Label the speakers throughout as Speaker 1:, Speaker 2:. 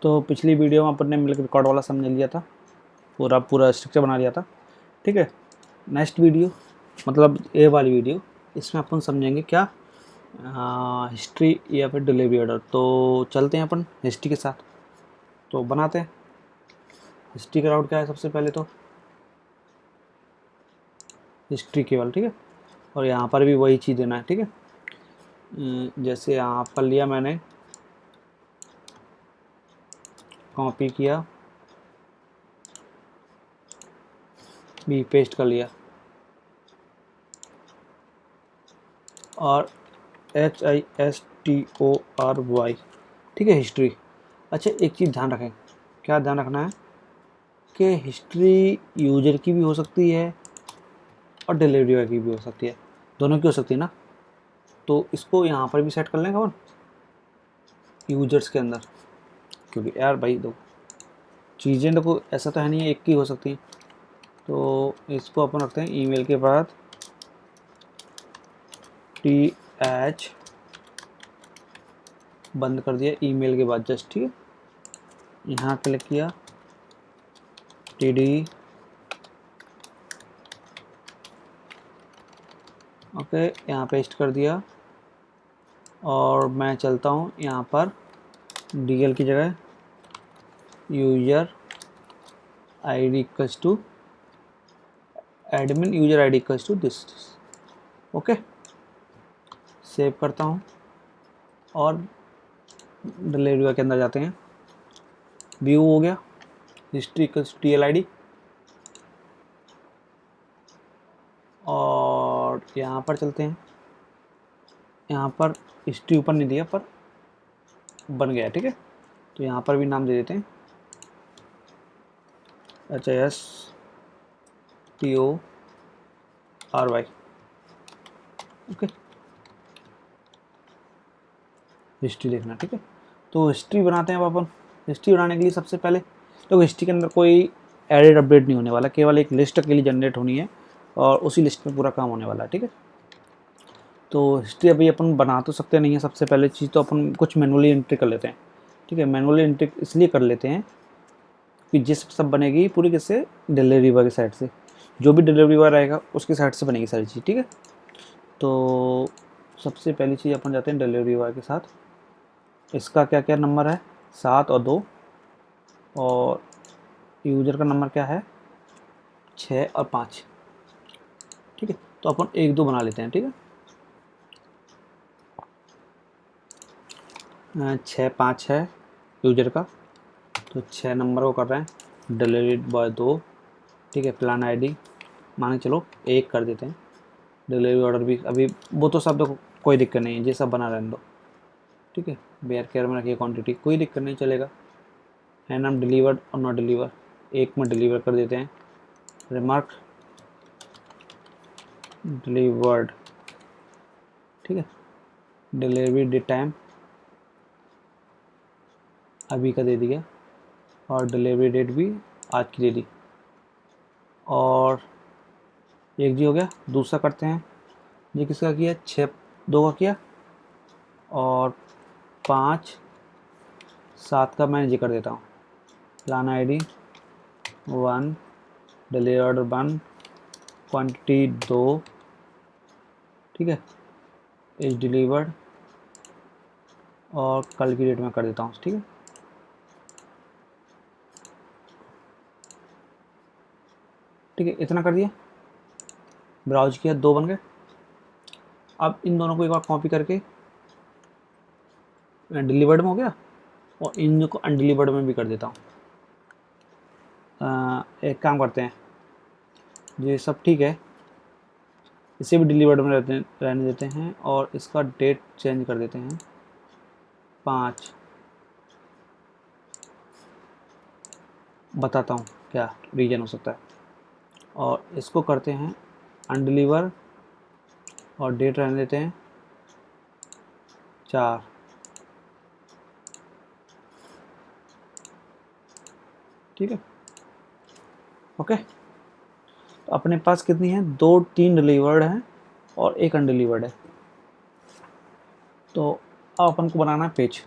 Speaker 1: तो पिछली वीडियो में अपन ने मिलकर रिकॉर्ड वाला समझ लिया था, पूरा स्ट्रक्चर बना लिया था। ठीक है, नेक्स्ट वीडियो मतलब ए वाली वीडियो, इसमें अपन समझेंगे क्या, हिस्ट्री या फिर डिलीवरी ऑर्डर। तो चलते हैं अपन हिस्ट्री के साथ, तो बनाते हैं। हिस्ट्री का राउट क्या है, सबसे पहले तो हिस्ट्री केवल, ठीक है। और यहाँ पर भी वही चीज़ देना है, ठीक है। जैसे यहाँ पर लिया मैंने, कॉपी किया, भी पेस्ट कर लिया, और HISTORY, ठीक है, हिस्ट्री। अच्छा, एक चीज़ ध्यान रखें, क्या ध्यान रखना है कि हिस्ट्री यूजर की भी हो सकती है और डिलीवरी बॉय की भी हो सकती है, दोनों की हो सकती है ना। तो इसको यहाँ पर भी सेट कर लेंगे अपन यूजर्स के अंदर, क्योंकि यार भाई दो चीज़ें देखो, ऐसा तो है नहीं है एक की हो सकती है। तो इसको अपन रखते हैं ईमेल के बाद TH बंद कर दिया, ईमेल के बाद जस्ट, ठीक है। यहाँ क्लिक किया, TD, ओके, यहाँ पेस्ट कर दिया। और मैं चलता हूँ यहाँ पर DL की जगह user ID equals to admin user ID equals to this, okay. Save करता हूँ और डिलीवरी के अंदर जाते हैं, व्यू हो गया, हिस्ट्री इक्वल्स टू TLID, और यहाँ पर चलते हैं। यहाँ पर हिस्ट्री ऊपर नहीं दिया पर बन गया, ठीक है। तो यहाँ पर भी नाम दे देते हैं HISTORY, ओके। हिस्ट्री देखना, ठीक है। तो हिस्ट्री बनाते हैं अब अपन। हिस्ट्री बनाने के लिए सबसे पहले तो हिस्ट्री के अंदर कोई एडिट अपडेट नहीं होने वाला, केवल एक लिस्ट अकेली जनरेट होनी है और उसी लिस्ट में पूरा काम होने वाला है, ठीक है। तो हिस्ट्री अभी अपन बना तो सकते नहीं है, सबसे पहले चीज़ तो अपन कुछ मैनुअली एंट्री कर लेते हैं, ठीक है। मैनुअली एंट्री इसलिए कर लेते हैं कि जिस सब बनेगी पूरी किससे, डिलीवरी बॉय की साइड से, जो भी डिलीवरी बॉय रहेगा उसकी साइड से बनेगी सारी चीज़, ठीक है। तो सबसे पहली चीज़ अपन जाते हैं डिलीवरी बॉय के साथ। इसका क्या क्या नंबर है, 7 और 2, और यूज़र का नंबर क्या है, 6 और 5, ठीक है। तो अपन 1 2 बना लेते हैं, ठीक है। 6 5 है यूज़र का, तो 6 नंबर को कर रहे हैं डिलीवरी बॉय 2, ठीक है। प्लान ID मान के चलो 1 कर देते हैं। डिलीवरी ऑर्डर भी अभी वो तो सब देखो कोई दिक्कत नहीं है, ये सब बना रहने दो, ठीक है। बेयर केयर में रखिए क्वांटिटी, कोई दिक्कत नहीं, चलेगा। है नाम डिलीवर्ड और नॉट डिलीवर, 1 में डिलीवर कर देते हैं। रिमार्क डिलीवर्ड, ठीक है। डिलीवरी डे टाइम अभी का दे दिया, और डिलीवरी डेट भी आज की दे दी। और एक जी हो गया। दूसरा करते हैं, ये किसका किया, 6 2 का किया, और 5 7 का मैं जी कर देता हूँ। Plan ID 1, delivery order 1, quantity 2, ठीक है। इज डिलीवर्ड, और कल की डेट में कर देता हूँ, ठीक है। ठीक है, इतना कर दिया, ब्राउज किया, 2 बन गए। अब इन दोनों को एक बार कॉपी करके डिलीवर्ड में हो गया, और इन को अनडिलीवर्ड में भी कर देता हूँ। एक काम करते हैं, ये सब ठीक है, इसे भी डिलीवर्ड में रहने देते हैं, और इसका डेट चेंज कर देते हैं 5। बताता हूँ क्या रीजन हो सकता है। और इसको करते हैं अनडिलीवर, और डेट रहने देते हैं 4, ठीक है, ओके। तो अपने पास कितनी है, 2 3 डिलीवर्ड हैं और 1 अनडिलीवर्ड है। तो अब अपन को बनाना है पेज।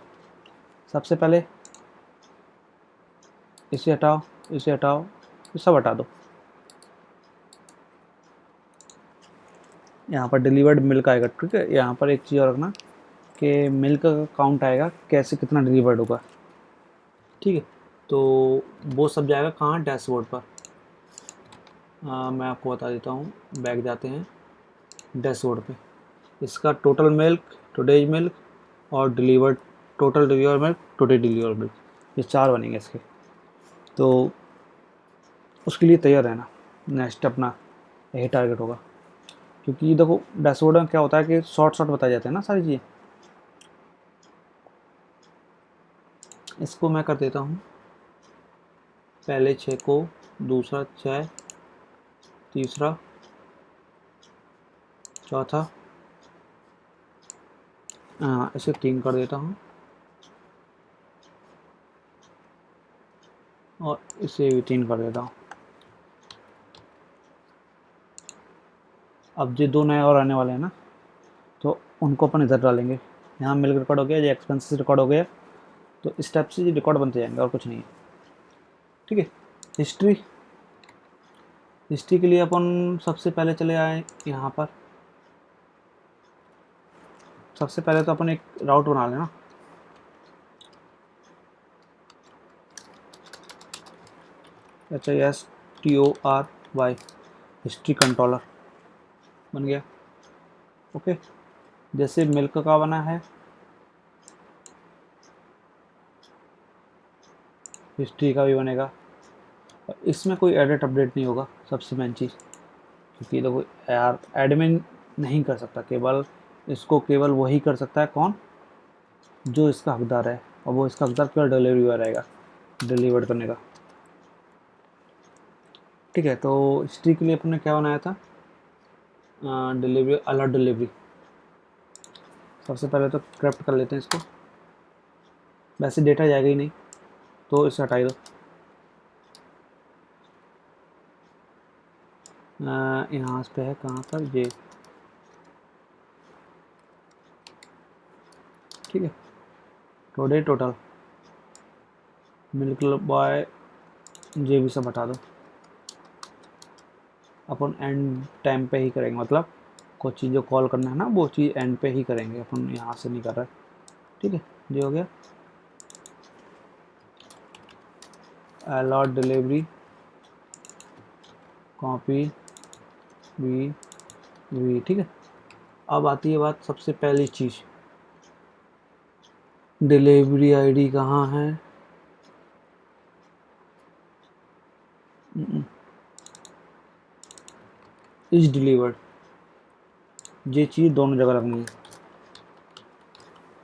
Speaker 1: सबसे पहले इसे हटाओ, इसे हटाओ, ये सब हटा दो। यहाँ पर डिलीवर्ड मिल्क आएगा, ठीक है। यहाँ पर एक चीज़ और रखना कि मिल्क का काउंट आएगा, कैसे कितना डिलीवर्ड होगा, ठीक है। तो वो सब जाएगा कहाँ, डैशबोर्ड पर। मैं आपको बता देता हूँ, बैक जाते हैं डैशबोर्ड पे। इसका टोटल मिल्क, टुडेज मिल्क और delivered, total deliver milk, today deliver milk, ये 4 बनेंगे इसके। तो उसके लिए तैयार रहना, नेक्स्ट अपना यही टारगेट होगा। क्योंकि देखो डैशबोर्ड में क्या होता है कि शॉर्ट शॉर्ट बताए जाते हैं ना सारी चीज़ें। इसको मैं कर देता हूँ पहले 6 को, दूसरा 6, तीसरा, चौथा, इसे 3 कर देता हूँ और इसे भी 3 कर देता हूँ। अब जो 2 नए और आने वाले हैं ना, तो उनको अपन इधर डालेंगे। यहाँ मिल्क रिकॉर्ड हो गया, ये एक्सपेंसेस रिकॉर्ड हो गया, तो इस टाइप से ये रिकॉर्ड बनते जाएंगे और कुछ नहीं है, ठीक है। हिस्ट्री, हिस्ट्री के लिए अपन सबसे पहले चले आए यहाँ पर। सबसे पहले तो अपन एक राउट बना लेना, HISTORY, हिस्ट्री कंट्रोलर बन गया, ओके। जैसे मिल्क का बना है, हिस्ट्री का भी बनेगा। इसमें कोई एडिट अपडेट नहीं होगा, सबसे मेन चीज़। क्योंकि देखो यार, एडमिन नहीं कर सकता, केवल इसको केवल वही कर सकता है, कौन, जो इसका हकदार है। और वो इसका हकदार केवल डिलीवरी हुआ रहेगा, डिलीवर करने का, ठीक है। तो हिस्ट्री के लिए अपने क्या बनाया था, डिलीवरी, अलर्ट डिलीवरी। सबसे पहले तो क्रप्ट कर लेते हैं इसको, वैसे डेटा जाएगा ही नहीं तो इसे हटाई दो। यहाँ पे है, कहाँ पर, ये, ठीक है। टुडे टोटल मिल्क बॉय, ये भी सब हटा दो। अपन एंड टाइम पे ही करेंगे, मतलब कुछ चीज़ जो कॉल करना है ना, वो चीज़ एंड पे ही करेंगे, अपन यहाँ से नहीं कर रहे, ठीक है। ये हो गया अलॉट डिलीवरी, कॉपी वी, ठीक है। अब आती है बात सबसे पहली चीज़, डिलीवरी आईडी कहाँ है, इज डिलीवर्ड, ये चीज़ दोनों जगह रखनी है।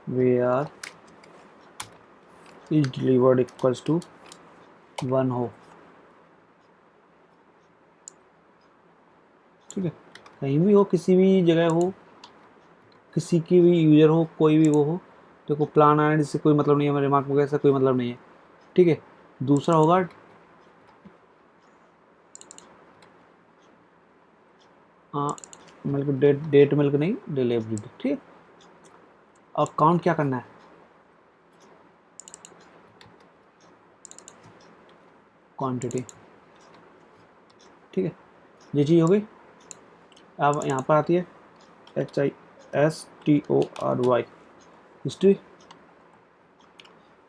Speaker 1: Where is delivered equals to 1 हो, ठीक है। कहीं भी हो, किसी भी जगह हो, किसी की भी यूजर हो, कोई भी वो हो, तो को प्लान आने से कोई मतलब नहीं है, मेरे रिमार्क वगैरह से कोई मतलब नहीं है, ठीक है। दूसरा होगा मिल्क डेट, डेट मिल्क नहीं, डिलीवरी, ठीक है। अब काउंट क्या करना है, क्वांटिटी, ठीक है। ये चीज़ हो गई। अब यहाँ पर आती है HISTORY, हिस्ट्री।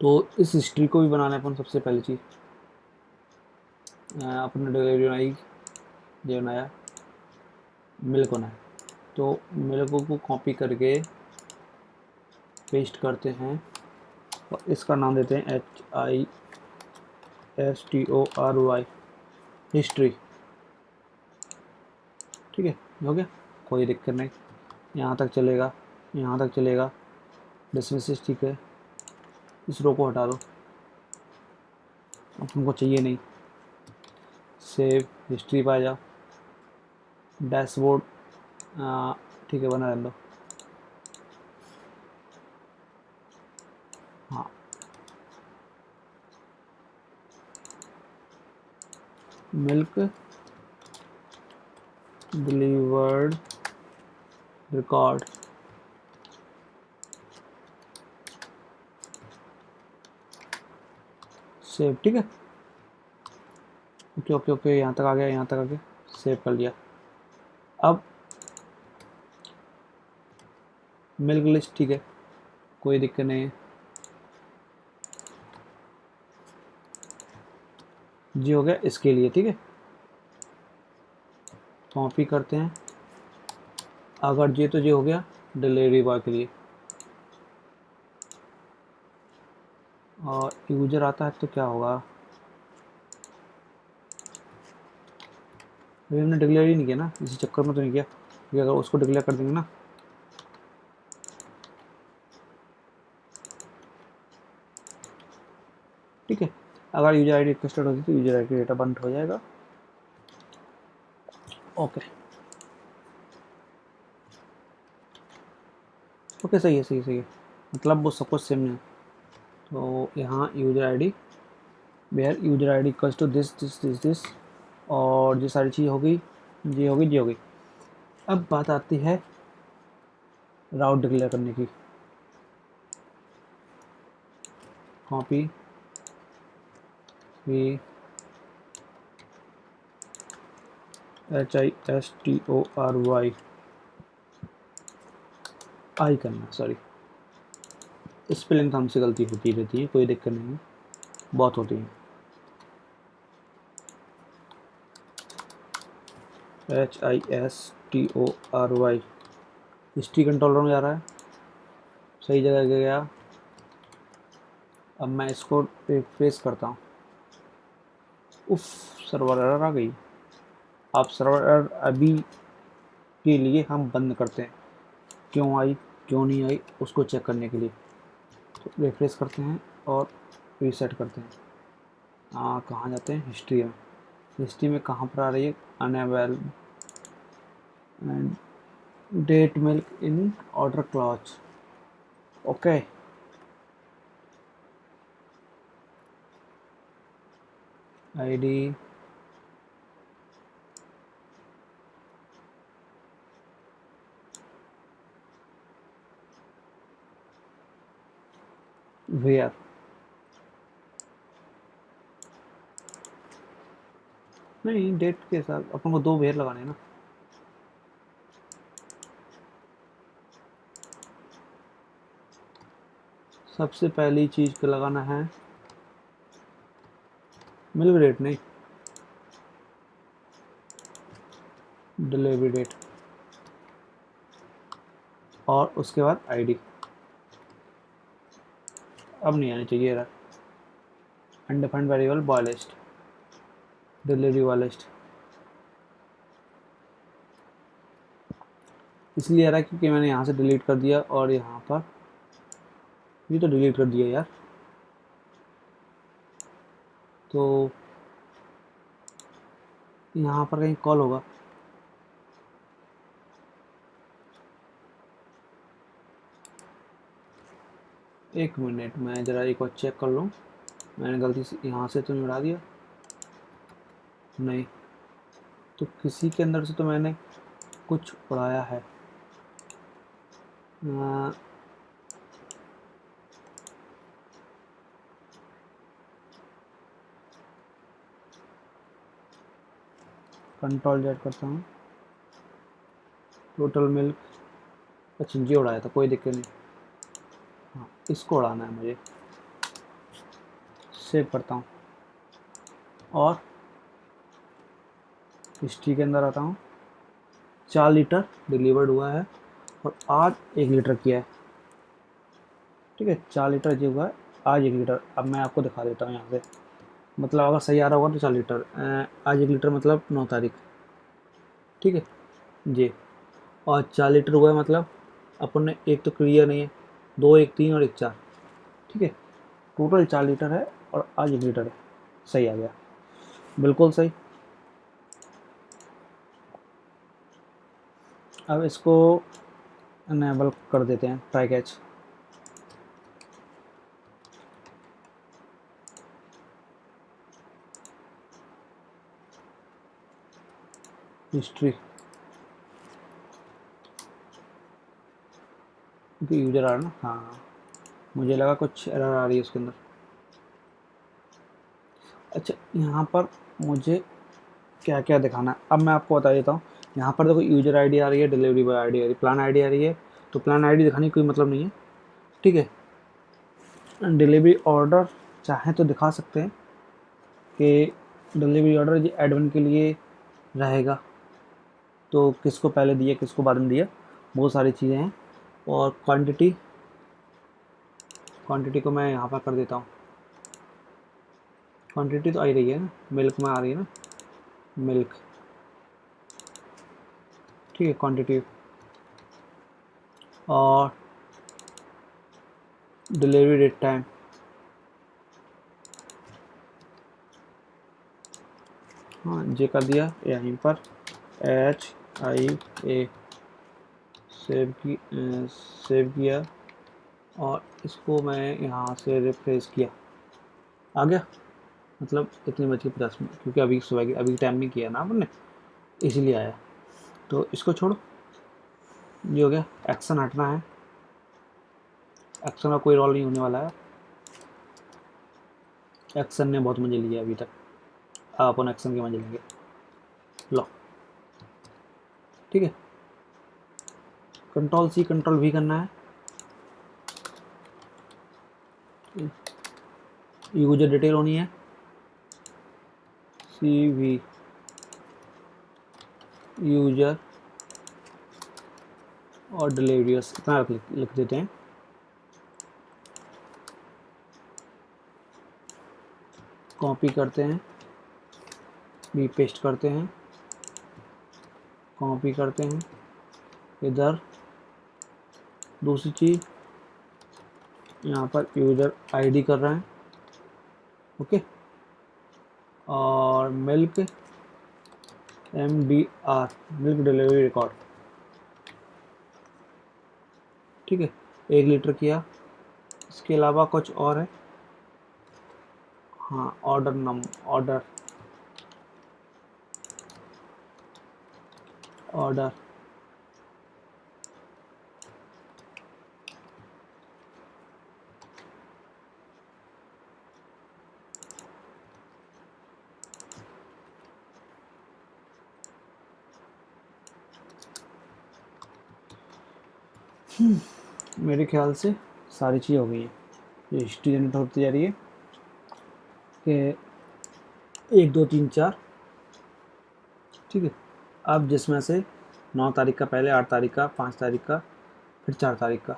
Speaker 1: तो इस हिस्ट्री को भी बनाना है अपन, सबसे पहली चीज़ अपने डिलीवरी बनाई, ये बनाया, मिल्क बनाया। तो मिल्क को कॉपी करके पेस्ट करते हैं और इसका नाम देते हैं HISTORY, हिस्ट्री, ठीक है। हो गया, कोई दिक्कत नहीं, यहाँ तक चलेगा, यहाँ तक चलेगा। डिसमिसेस, ठीक है। इस रो को हटा दो, अपन को चाहिए नहीं। सेव हिस्ट्री पर आ जाओ, डैशबोर्ड, ठीक है, बना रहने दो। हाँ, मिल्क डिलीवर्ड रिकॉर्ड, सेव, ठीक है। ओके ओके ओके, यहाँ तक आ गया, यहाँ तक आ गया, सेव कर लिया। अब मिल्क लिस्ट, ठीक है, कोई दिक्कत नहीं है। जी हो गया इसके लिए, ठीक है। कॉपी करते हैं, अगर जी तो जी हो गया डिलीवरी बॉय के लिए। और यूजर आता है तो क्या होगा, अभी हमने डिक्लेयर ही नहीं किया ना, इसी चक्कर में तो नहीं किया, क्योंकि अगर उसको डिक्लेयर कर देंगे ना, ठीक है। अगर यूजर आईडी रिक्वेस्टेड होती तो यूजर आईडी डेटा बंद हो जाएगा। ओके ओके, सही है सही है सही है, मतलब वो सब कुछ सेम है। तो यहाँ user ID, where user ID equals to this this this this, और ये सारी चीज़ हो गई, जी हो गई जी हो गई। अब बात आती है राउट डिक्लेयर करने की। कॉपी वी HISTORY आई करना, सॉरी स्पेलिंग तो हमसे गलती होती रहती है, कोई दिक्कत नहीं है, बहुत होती है। HISTORY हिस्ट्री कंट्रोलर में जा रहा है, सही जगह गया। अब मैं इसको रिफ्रेश करता हूँ। उफ, सर्वर एरर आ गई। अब सर्वर एरर अभी के लिए हम बंद करते हैं, क्यों आई क्यों नहीं आई उसको चेक करने के लिए। तो रिफ्रेश करते हैं और रीसेट करते हैं। कहाँ जाते हैं, हिस्ट्री में। हिस्ट्री में कहाँ पर आ रही है, अनअवेल एंड डेट मिल्क in order clause. Okay, ID where, नहीं डेट के साथ अपन को दो वेयर लगाने हैं ना। सबसे पहली चीज को लगाना है मिल्क डेट, नहीं डिलीवरी डेट, और उसके बाद आईडी। अब नहीं आनी चाहिए यार, undefined variable boy list, delivery boy list, इसलिए आ रहा है क्योंकि मैंने यहाँ से डिलीट कर दिया और यहाँ पर ये तो डिलीट कर दिया यार। तो यहाँ पर कहीं कॉल होगा, एक मिनट मैं ज़रा एक बार चेक कर लूँ, मैंने गलती से यहाँ से तो नहीं उड़ा दिया, नहीं तो किसी के अंदर से तो मैंने कुछ उड़ाया है। कंट्रोल जेड करता हूँ, टोटल मिल्क, अच्छा जी उड़ाया था, कोई दिक्कत नहीं। हाँ इसको उड़ाना है मुझे, सेव करता हूँ और हिस्ट्री के अंदर आता हूँ। 4 लीटर डिलीवर्ड हुआ है और आज 1 लीटर किया है, ठीक है। 4 लीटर जो हुआ है, आज 1 लीटर। अब मैं आपको दिखा देता हूँ यहाँ से, मतलब अगर सही आ रहा होगा तो 4 लीटर, आज 1 लीटर मतलब 9 तारीख, ठीक है जी। और 4 लीटर हुआ है मतलब अपन ने एक तो क्लियर नहीं है, दो, एक तीन और एक चार, ठीक है। टोटल 4 लीटर है और आज 1 लीटर है, सही आ गया, बिल्कुल सही। अब इसको अनेबल कर देते हैं, ट्राई कैच। हिस्ट्री क्योंकि यूजर आ रहा है ना, हाँ मुझे लगा कुछ एरर आ रही है उसके अंदर। अच्छा, यहाँ पर मुझे क्या क्या दिखाना है अब मैं आपको बता देता हूँ। यहाँ पर देखो यूजर आईडी आ रही है, डिलीवरी बॉय आईडी आ रही है, प्लान आईडी आ रही है। तो प्लान आईडी दिखाने की कोई मतलब नहीं है, ठीक है। डिलीवरी ऑर्डर चाहें तो दिखा सकते हैं कि डिलीवरी ऑर्डर ये एडमिन के लिए रहेगा, तो किसको पहले दिया किसको बाद में दिया, बहुत सारी चीज़ें हैं। और क्वांटिटी, क्वांटिटी को मैं यहाँ पर कर देता हूँ। क्वांटिटी तो आ ही रही है ना, मिल्क में आ रही है ना, मिल्क, ठीक है, क्वांटिटी। और डिलीवरी डेट टाइम, हाँ जे कर दिया यहीं पर, HIA सेव किया और इसको मैं यहाँ से रिफ्रेश किया, आ गया। मतलब इतनी बची 50 मिनट, क्योंकि अभी सुबह की अभी टाइम नहीं किया ना आपने, इसीलिए आया। तो इसको छोड़ो, ये हो गया। एक्शन हटना है, एक्शन का कोई रोल नहीं होने वाला है। एक्शन ने बहुत मजे लिए अभी तक, अब अपन एक्शन के मजे लेंगे। लो, ठीक है, कंट्रोल C कंट्रोल V करना है। यूजर डिटेल होनी है, CV यूजर और डिलीवरी, बस इतना लिख देते हैं। कॉपी करते हैं, भी पेस्ट करते हैं, कॉपी करते हैं इधर। दूसरी चीज़, यहाँ पर यूजर आईडी कर रहे हैं, ओके। और milk MDR, milk delivery record, ठीक है, 1 लीटर किया। इसके अलावा कुछ और है, हाँ, ऑर्डर ऑर्डर मेरे ख्याल से सारी चीज़ हो गई है। ये हिस्ट्री जनरेट होती जा रही है कि 1 2 3 4, ठीक है। अब जिसमें से 9 तारीख का पहले, 8 तारीख का, 5 तारीख का, फिर 4 तारीख का,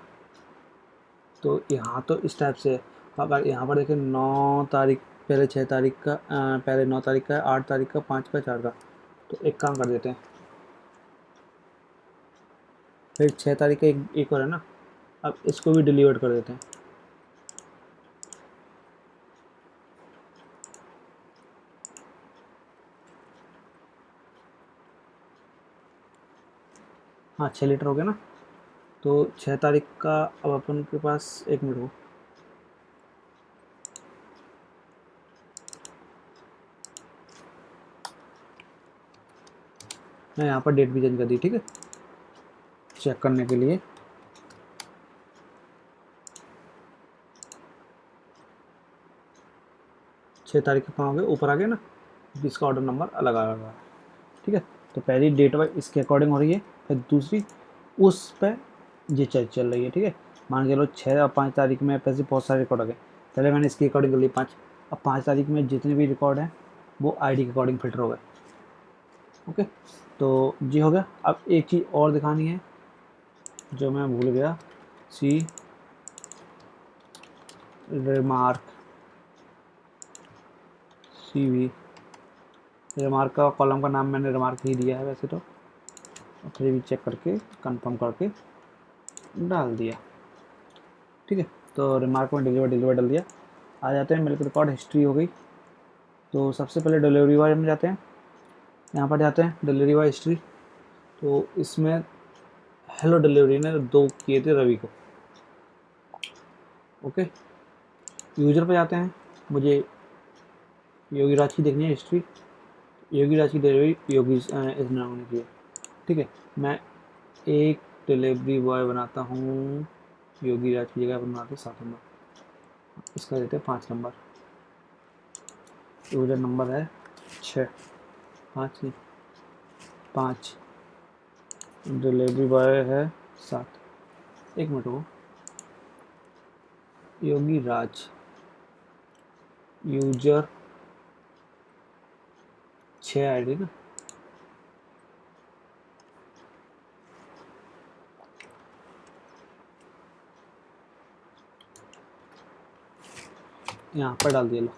Speaker 1: तो यहाँ तो इस टाइप से। अगर यहाँ पर देखें 9 तारीख पहले, 6 तारीख का पहले 9 तारीख का है, 8 तारीख का, 5 का, 4 का, तो एक काम कर देते हैं, फिर 6 तारीख का एक और है ना, अब इसको भी डिलीवर कर देते हैं। हाँ, 6 लीटर हो गया ना। तो 6 तारीख का अब अपन के पास, 1 मिनट हो, मैं यहाँ पर डेट भी चेंज कर दी, ठीक है, चेक करने के लिए। छः तारीख का कहाँ हो गया, ऊपर आ गया ना, इसका ऑर्डर नंबर अलग आ रहा है, ठीक है। तो पहली डेट वाइज इसके अकॉर्डिंग हो रही है, फिर दूसरी उस पर ये चल रही है, ठीक है। मान के लो 6 और 5 तारीख में पैसे बहुत सारे रिकॉर्ड हो गए, पहले मैंने इसकी अकॉर्डिंग कर ली 5। अब 5 तारीख में जितने भी रिकॉर्ड हैं वो आईडी के अकॉर्डिंग फिल्टर हो गए, ओके। तो ये हो गया। अब एक चीज़ और दिखानी है जो मैं भूल गया, सी रिमार्क, CV रिमार्क का कॉलम का नाम मैंने रिमार्क ही दिया है वैसे तो, फिर भी चेक करके कंफर्म करके डाल दिया, ठीक है। तो रिमार्क में डिलीवर डाल दिया। आ जाते हैं मिल्क रिकॉर्ड हिस्ट्री हो गई। तो सबसे पहले डिलीवरी बॉय में जाते हैं, यहाँ पर जाते हैं डिलीवरी बॉय हिस्ट्री। तो इसमें हेलो डिलीवरी ने 2 किए थे रवि को, ओके। यूजर पे जाते हैं, मुझे योगी राज की देखनी है हिस्ट्री। योगी राज की डिलीवरी योगी इस नाम ने की है, ठीक है। मैं एक डिलीवरी बॉय बनाता हूँ, योगी राज की जगह बनाते 7 नंबर, इसका देते हैं 5 नंबर, यूज़र नंबर है 6, 5 नहीं 5, डिलीवरी बॉय है 7। एक मिनट वो योगी राज, यूजर 6 आईडी ना, यहाँ पर डाल दिया लो,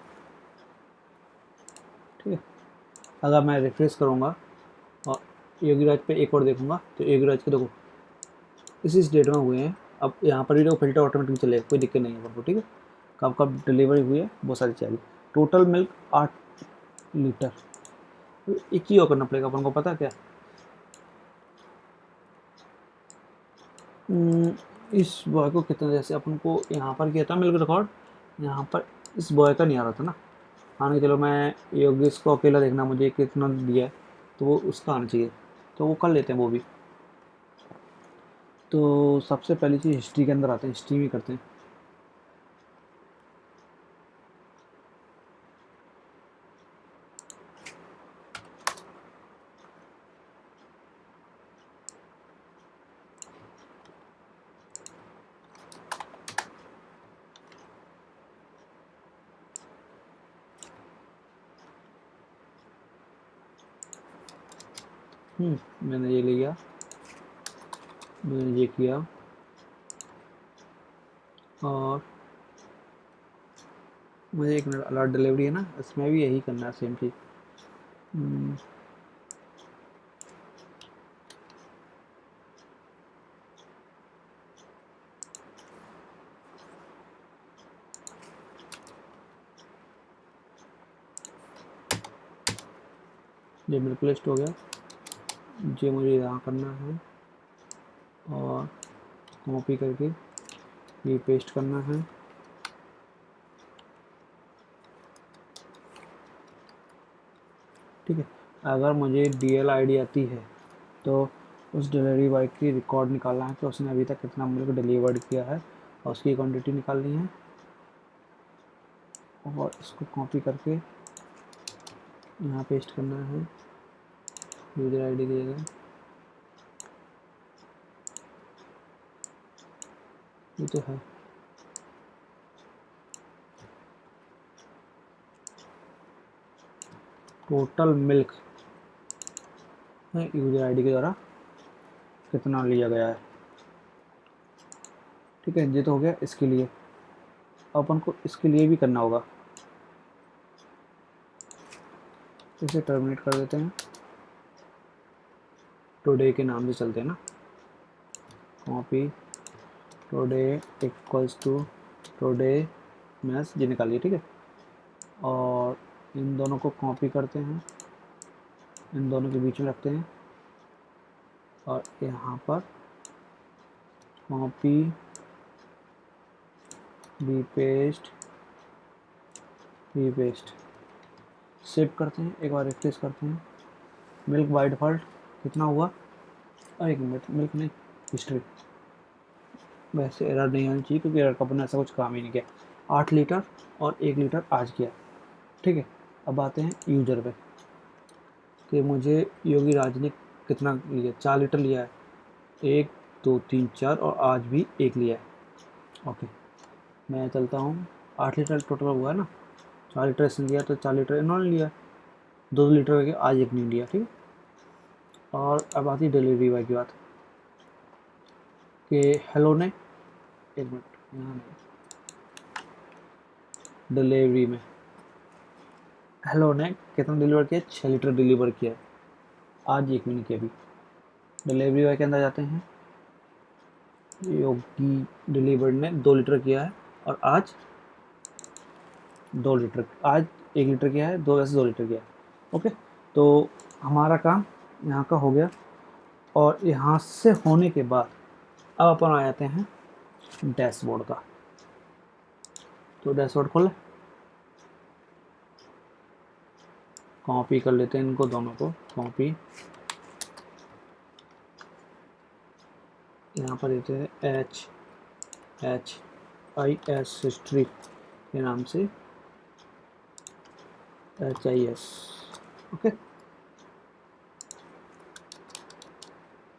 Speaker 1: ठीक है। अगर मैं रिफ्रेश करूँगा और योगी राज पे एक और देखूँगा तो योगी राज के देखो इसी डेट में हुए हैं। अब यहाँ पर भी देखो फिल्टर ऑटोमेटिक चलेगा, कोई दिक्कत नहीं है आपको, ठीक है। कब कब डिलीवरी हुई है बहुत सारी चाहिए। Total milk 8 litre. तो एक ही और करना पड़ेगा अपन को, पता क्या इस बॉय को कितना, जैसे अपन को यहाँ पर किया था मिल्क रिकॉर्ड, यहाँ पर इस बॉय का नहीं आ रहा था ना। मान के चलो मैं योगेश को अकेला देखना मुझे कितना दिया है, तो वो उसका आना चाहिए, तो वो कर लेते हैं वो भी। तो सबसे पहली चीज़ हिस्ट्री के अंदर आते हैं, हिस्ट्री भी करते हैं। मैंने ये लिया, मैंने ये किया, और मुझे एक मिनट, अलर्ट डिलीवरी है ना, इसमें भी यही करना है सेम चीज़। ये मेरे लिस्ट हो गया, ये मुझे यहाँ करना है और कॉपी करके ये पेस्ट करना है। ठीक है। अगर मुझे DL ID आती है तो उस डिलीवरी बॉय की रिकॉर्ड निकालना है कि उसने अभी तक कितना मिल्क डिलीवर्ड किया है और उसकी क्वांटिटी निकालनी है, और इसको कॉपी करके यहाँ पेस्ट करना है। यूजर आईडी दिएगा, ये तो है। टोटल मिल्क यूजर आईडी के द्वारा कितना लिया गया है, ठीक है। ये तो हो गया इसके लिए। अपन को इसके लिए भी करना होगा, इसे टर्मिनेट कर देते हैं, टुडे के नाम से चलते हैं ना। Copy today equals to today मैस, ये निकालिए, ठीक है। और इन दोनों को कॉपी करते हैं, इन दोनों के बीच में रखते हैं, और यहाँ पर कॉपी बी पेस्ट सेव करते हैं। एक बार रिफ्रेश करते हैं। मिल्क बाय डिफ़ॉल्ट कितना हुआ, और एक मिनट, मिल्क नहीं हिस्ट्री, वैसे एरर नहीं आनी चाहिए क्योंकि एरर का अपना ऐसा कुछ काम ही नहीं किया। 8 लीटर और 1 लीटर आज किया, ठीक है। अब आते हैं यूजर पे कि मुझे योगी राज ने कितना लिया, 4 लीटर लिया है, 1 2 3 4, और आज भी 1 लिया है। ओके, मैं चलता हूँ। 8 लीटर टोटल हुआ है ना, 4 लीटर इसने लिया तो 4 लीटर इन्होंने लिया, 2 लीटर करके आज एक नहीं लिया, ठीक है। और अब आती डिलीवरी बॉय की बात कि हेलो ने, एक मिनट यहाँ नहीं, डिलीवरी में हेलो ने कितना डिलीवर किया, 6 लीटर डिलीवर किया है, आज एक मिनट किया। अभी डिलीवरी बॉय के अंदर जाते हैं, योगी डिलीवर ने 2 लीटर किया है और आज 2 लीटर, आज 1 लीटर किया है, 2 लीटर किया है। ओके, तो हमारा काम यहाँ का हो गया। और यहाँ से होने के बाद अब अपन आ जाते हैं डैशबोर्ड का। तो डैशबोर्ड खोलें, कॉपी कर लेते हैं इनको दोनों को, कॉपी यहाँ पर देते हैं HHIS हिस्ट्री के नाम से, HIS। ओके,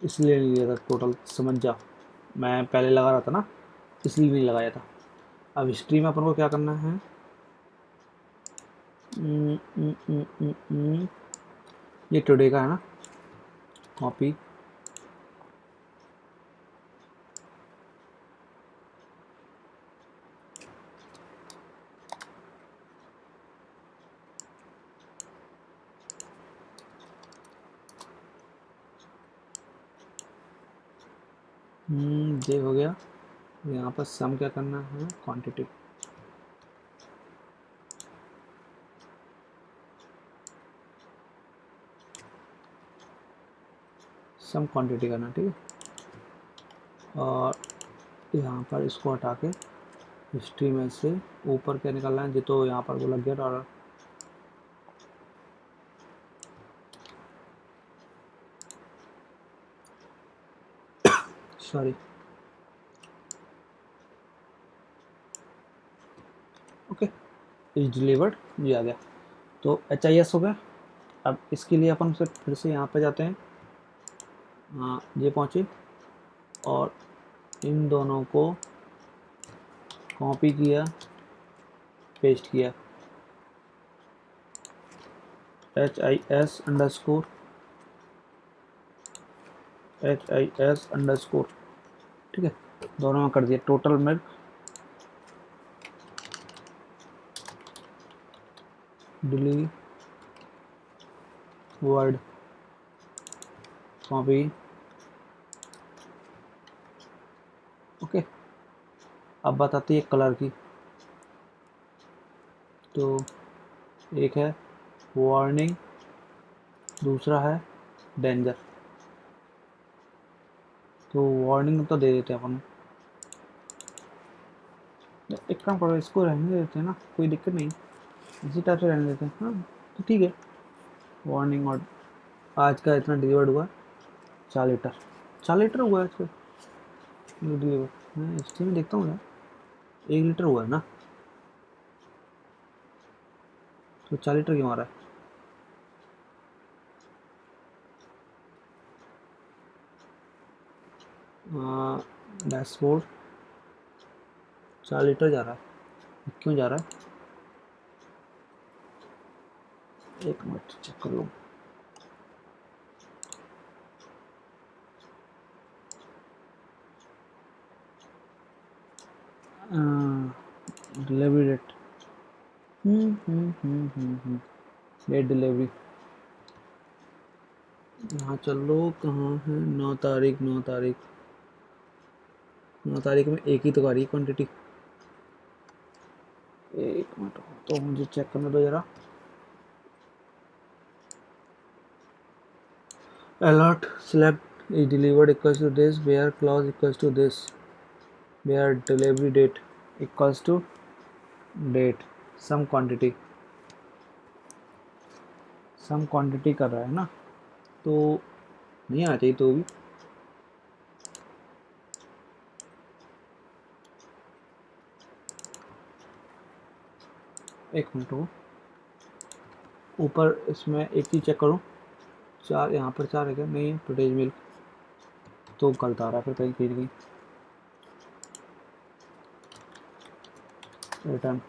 Speaker 1: इसलिए नहीं लिया था टोटल, समझ जा, मैं पहले लगा रहा था ना, इसलिए नहीं लगाया था। अब हिस्ट्री में अपन को क्या करना है, ये टुडे का है ना, कॉपी, ये हो गया। यहाँ पर सम क्या करना है, क्वांटिटी, सम क्वांटिटी करना, ठीक है। और यहाँ पर इसको हटा के हिस्ट्री में से ऊपर क्या निकालना है, ये तो यहाँ पर वो लग गया dollar, sorry, okay, is delivered, ये आ गया। तो HIS हो गया। अब इसके लिए अपन फिर से यहाँ पे जाते हैं, हाँ ये पहुँचे, और इन दोनों को कॉपी किया, पेस्ट किया, HIS_, ठीक है, दोनों में कर दिया total milk delivered, copy, okay. अब बताती है कलर की, तो एक है वार्निंग, दूसरा है डेंजर। तो वार्निंग तो दे देते हैं अपन, एक काम करो, इसको रहने देते हैं ना, कोई दिक्कत नहीं, इसी टाइप से रहने देते हैं, हाँ तो ठीक है। वार्निंग, और आज का इतना डिलीवर्ड हुआ 4 लीटर, 4 लीटर हुआ है आज का डिलीवर, मैं हिस्ट्री में देखता हूँ यार, 1 लीटर हुआ है ना, तो 4 लीटर क्यों आ रहा है। डैशबोर्ड 4 लीटर जा रहा है, क्यों जा रहा है, एक मिनट चेक कर लूँ। डिलीवरी डेट, डेट डिलीवरी, यहाँ चलो कहाँ है, 9 तारीख, 9 तारीख, 9 तारीख में एक ही तो आ रही क्वान्टिटी, एक मिनट तो मुझे चेक करने दो जरा। Alert select is delivered equals to this, where clause equals to this, where delivery date equals to date, some quantity, some quantity कर रहा है ना, तो नहीं आना चाहिए तो भी, एक मिनट हो, ऊपर इसमें एक चीज़ चेक करूँ, 4 यहाँ पर 4 है क्या, नहीं है, टुडेज मिल्क तो गलत आ रहा है फिर कहीं कहीं कहीं, रिटर्न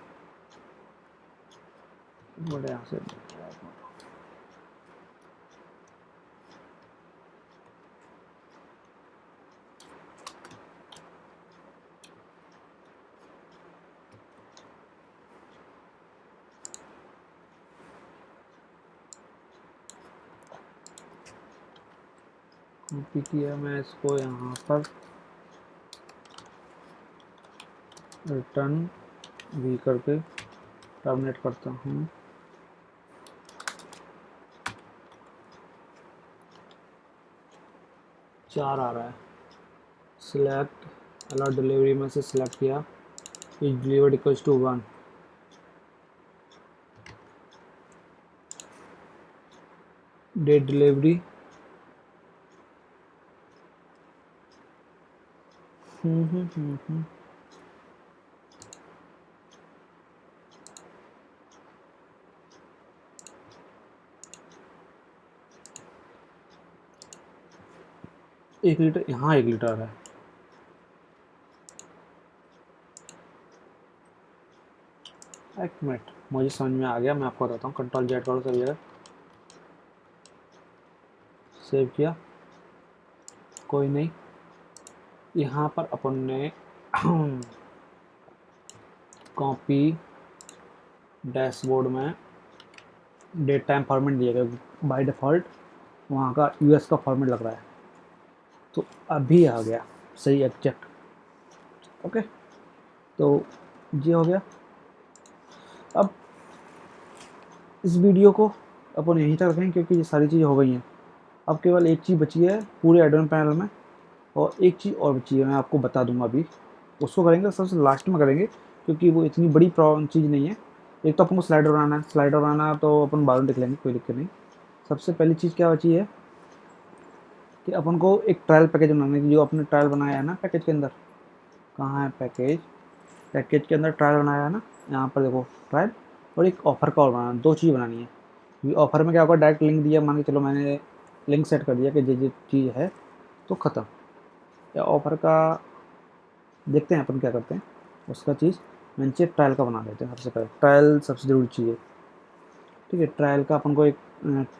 Speaker 1: बड़े यहाँ से, कॉपी किया मैं इसको, यहाँ पर रिटर्न भी करके टर्मिनेट करता हूँ, 4 आ रहा है, सिलेक्ट अलॉट डिलीवरी में से सिलेक्ट किया, is delivered equals to 1, date delivery, 1 litre, यहाँ 1 लीटर आ रहा है। एक मिनट, मुझे समझ में आ गया, मैं आपको बताता हूँ। कंट्रोल जेड करो सभी जगह, सेव किया, कोई नहीं। यहाँ पर अपन ने कॉपी डैशबोर्ड में डेट टाइम फॉर्मेट दिया गया, बाय डिफ़ॉल्ट वहाँ का यूएस का फॉर्मेट लग रहा है, तो अभी आ गया सही एग्जैक्ट। ओके, तो ये हो गया। अब इस वीडियो को अपन यहीं तक रखेंगे क्योंकि ये सारी चीज़ें हो गई हैं। अब केवल एक चीज़ बची है पूरे एडवांस पैनल में, और एक चीज़ और बची है, मैं आपको बता दूंगा अभी। उसको करेंगे सबसे लास्ट में करेंगे, क्योंकि वो इतनी बड़ी प्रॉब्लम चीज़ नहीं है। एक तो अपन को स्लाइडर बनाना है, स्लाइडर बनाना तो अपन बाद में देख लेंगे, कोई दिक्कत नहीं। सबसे पहली चीज़ क्या बची है कि अपन को एक ट्रायल पैकेज बनाना है। जो अपने ट्रायल बनाया है ना पैकेज के अंदर, कहाँ है पैकेज, पैकेज के अंदर ट्रायल बनाया है ना, यहाँ पर देखो ट्रायल, और एक ऑफर का और बनाना, 2 चीज़ बनानी है। क्योंकि ऑफर में क्या होगा, डायरेक्ट लिंक दिया, मान के चलो मैंने लिंक सेट कर दिया कि ये चीज़ है तो ख़त्म। या ऑफर का देखते हैं अपन क्या करते हैं, उसका चीज़ नीचे ट्रायल का बना देते हैं। सबसे पहले ट्रायल सबसे ज़रूरी चीज़ है, ठीक है। ट्रायल का अपन को एक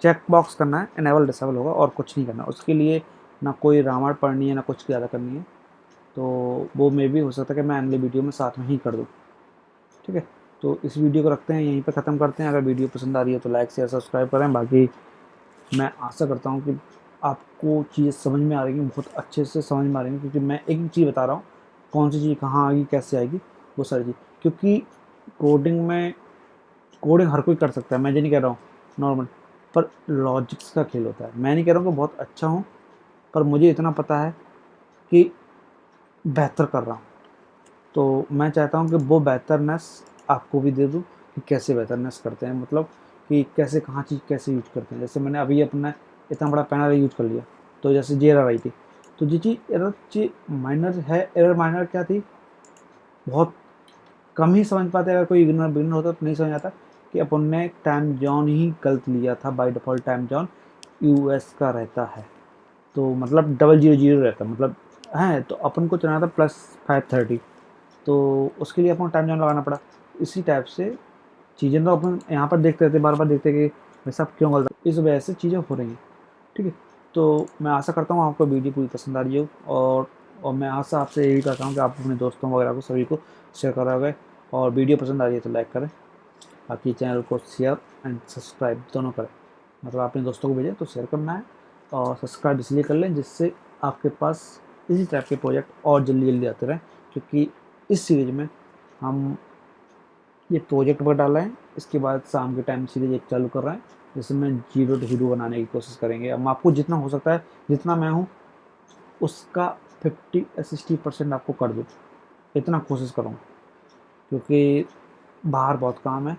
Speaker 1: चेक बॉक्स करना है, इनेबल डिसेबल होगा, और कुछ नहीं करना उसके लिए, ना कोई रामायण पढ़नी है ना कुछ ज़्यादा करनी है। तो वो मे भी हो सकता है कि मैं अगले वीडियो में साथ में ही कर दूँ, ठीक है। तो इस वीडियो को रखते हैं यहीं पर ख़त्म करते हैं। अगर वीडियो पसंद आ रही है तो लाइक शेयर सब्सक्राइब करें। बाकी मैं आशा करता हूँ कि आपको चीज़ें समझ में आ रही हैं, बहुत अच्छे से समझ में आ रही हैं, क्योंकि मैं एक चीज़ बता रहा हूँ, कौन सी चीज़ कहाँ आएगी कैसे आएगी वो सारी चीज़। क्योंकि कोडिंग में, कोडिंग हर कोई कर सकता है, मैं ये नहीं कह रहा हूँ नॉर्मल, पर लॉजिक्स का खेल होता है। मैं नहीं कह रहा हूँ कि बहुत अच्छा हूँ, पर मुझे इतना पता है कि बेहतर कर रहा हूँ। तो मैं चाहता हूँ कि वो बेहतरनेस आपको भी दे दूँ, कि कैसे बेहतरनेस करते हैं, मतलब कि कैसे कहाँ चीज़ कैसे यूज करते हैं। जैसे मैंने अभी अपना इतना बड़ा पैनल यूज कर लिया, तो जैसे जे एरर आई थी, तो जी चीज़ एरर चीज माइनर है। एरर माइनर क्या थी, बहुत कम ही समझ पाते, अगर कोई बिगिनर होता तो नहीं समझ आता कि अपन ने टाइम जोन ही गलत लिया था। By default time zone US का रहता है, तो मतलब 000 रहता है, मतलब है, तो अपन को चलाना था +530, तो उसके लिए अपन को टाइम जोन लगाना पड़ा। इसी टाइप से चीज़ें तो अपन यहाँ पर देखते रहते, बार बार देखते कि वैसा क्यों गलत, इस वजह से चीज़ें हो रही हैं, ठीक है। तो मैं आशा करता हूँ आपको वीडियो पूरी पसंद आ रही हो, और मैं आशा आपसे यही करता हूँ कि आप अपने दोस्तों वगैरह को सभी को शेयर करोगे, और वीडियो पसंद आ रही है तो लाइक करें। बाकी चैनल को शेयर एंड सब्सक्राइब दोनों करें, मतलब अपने दोस्तों को भेजें तो शेयर करना है, और सब्सक्राइब इसलिए कर लें जिससे आपके पास इसी टाइप के प्रोजेक्ट और जल्दी जल्दी आते रहें। क्योंकि इस सीरीज में हम ये प्रोजेक्ट पर डाल रहे हैं, इसके बाद शाम के टाइम सीरीज एक चालू कर रहे हैं जिसमें 0 to हीरो बनाने की कोशिश करेंगे। अब आपको जितना हो सकता है, जितना मैं हूँ उसका 50 या 60% आपको कर दूँ, इतना कोशिश करूँगा। क्योंकि बाहर बहुत काम है,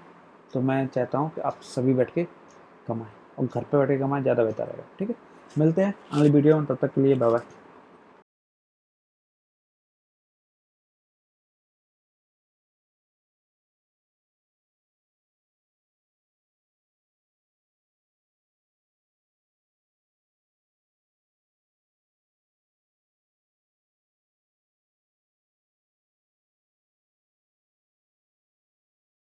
Speaker 1: तो मैं चाहता हूँ कि आप सभी बैठ के कमाएं, और घर पे बैठ के कमाएं, ज़्यादा बेहतर रहेगा, ठीक है। मिलते हैं अगली वीडियो में, तब तक के लिए बाय बाय।